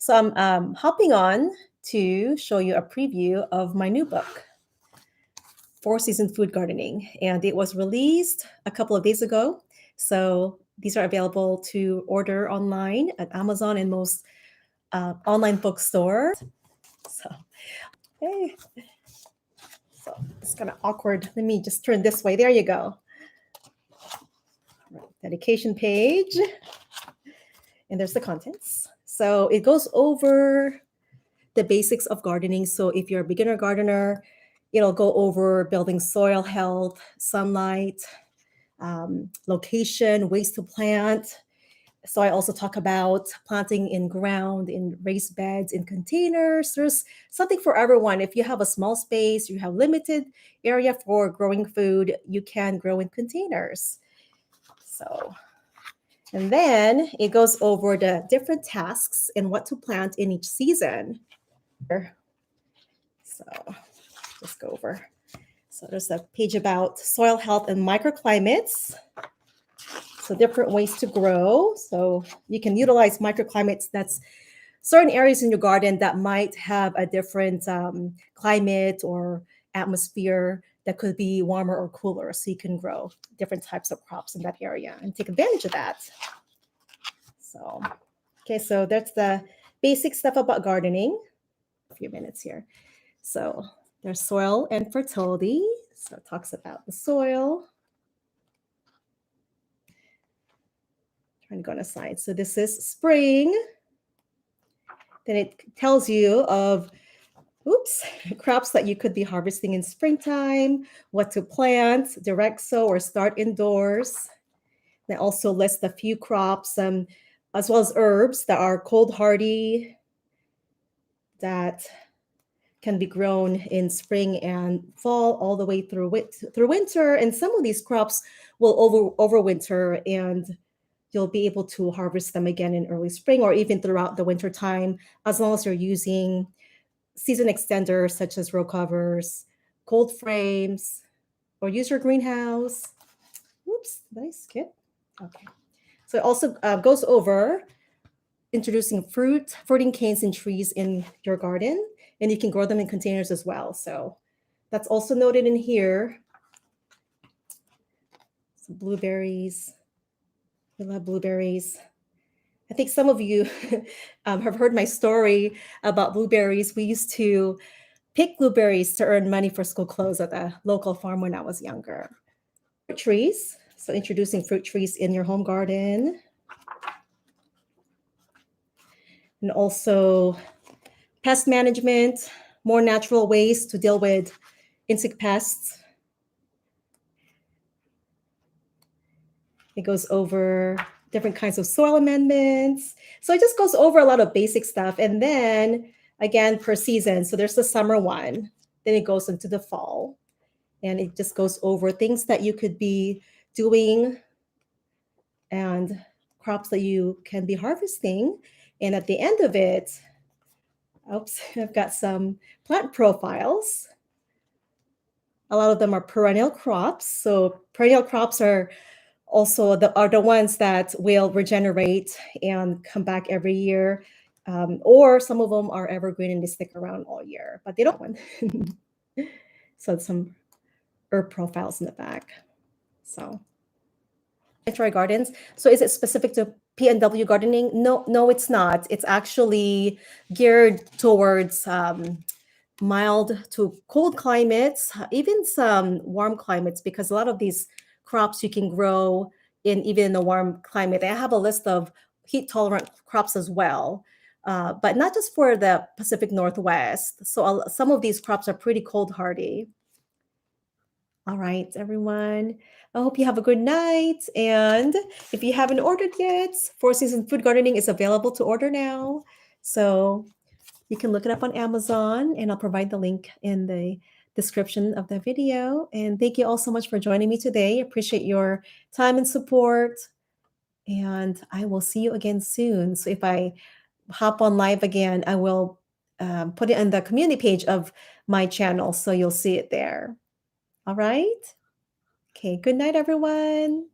So I'm hopping on to show you a preview of my new book, Four Season Food Gardening, and it was released a couple of days ago. So these are available to order online at Amazon and most online bookstores. So, hey, so it's kind of awkward. Let me just turn this way. There you go. Right, dedication page, and there's the contents. So it goes over the basics of gardening. So if you're a beginner gardener, it'll go over building soil health, sunlight, location, ways to plant. So I also talk about planting in ground, in raised beds, in containers. There's something for everyone. If you have a small space, you have limited area for growing food, you can grow in containers. So, and then it goes over the different tasks and what to plant in each season. So just go over. So there's a page about soil health and microclimates. So different ways to grow. So you can utilize microclimates. That's certain areas in your garden that might have a different climate or atmosphere that could be warmer or cooler. So you can grow different types of crops in that area and take advantage of that. So, okay, so that's the basic stuff about gardening. A few minutes here. So there's soil and fertility. So it talks about the soil. Trying to go on a slide. So this is spring. Then it tells you of crops that you could be harvesting in springtime, what to plant, direct sow or start indoors. They also list a few crops, as well as herbs that are cold hardy, that can be grown in spring and fall all the way through winter. And some of these crops will overwinter, and you'll be able to harvest them again in early spring or even throughout the winter time, as long as you're using season extenders such as row covers, cold frames, or use your greenhouse. Oops, did I skip? Okay. So it also goes over introducing fruiting canes and trees in your garden, and you can grow them in containers as well. So that's also noted in here. Some blueberries. We love blueberries. I think some of you have heard my story about blueberries. We used to pick blueberries to earn money for school clothes at the local farm when I was younger. Fruit trees. So introducing fruit trees in your home garden. And also pest management, more natural ways to deal with insect pests. It goes over different kinds of soil amendments. So it just goes over a lot of basic stuff. And then again, per season. So there's the summer one, then it goes into the fall. And it just goes over things that you could be doing and crops that you can be harvesting. And at the end of it, I've got some plant profiles. A lot of them are perennial crops. So perennial crops are also the ones that will regenerate and come back every year. Or some of them are evergreen and they stick around all year, but they don't. So some herb profiles in the back. So try gardens. So is it specific to PNW gardening? No, it's not. It's actually geared towards mild to cold climates, even some warm climates, because a lot of these crops you can grow even in a warm climate. I have a list of heat tolerant crops as well, but not just for the Pacific Northwest. So some of these crops are pretty cold hardy. All right, everyone. I hope you have a good night. And if you haven't ordered yet, Four Season Food Gardening is available to order now. So you can look it up on Amazon, and I'll provide the link in the description of the video. And thank you all so much for joining me today. Appreciate your time and support. And I will see you again soon. So if I hop on live again, I will put it on the community page of my channel, so you'll see it there. All right. Okay. Good night, everyone.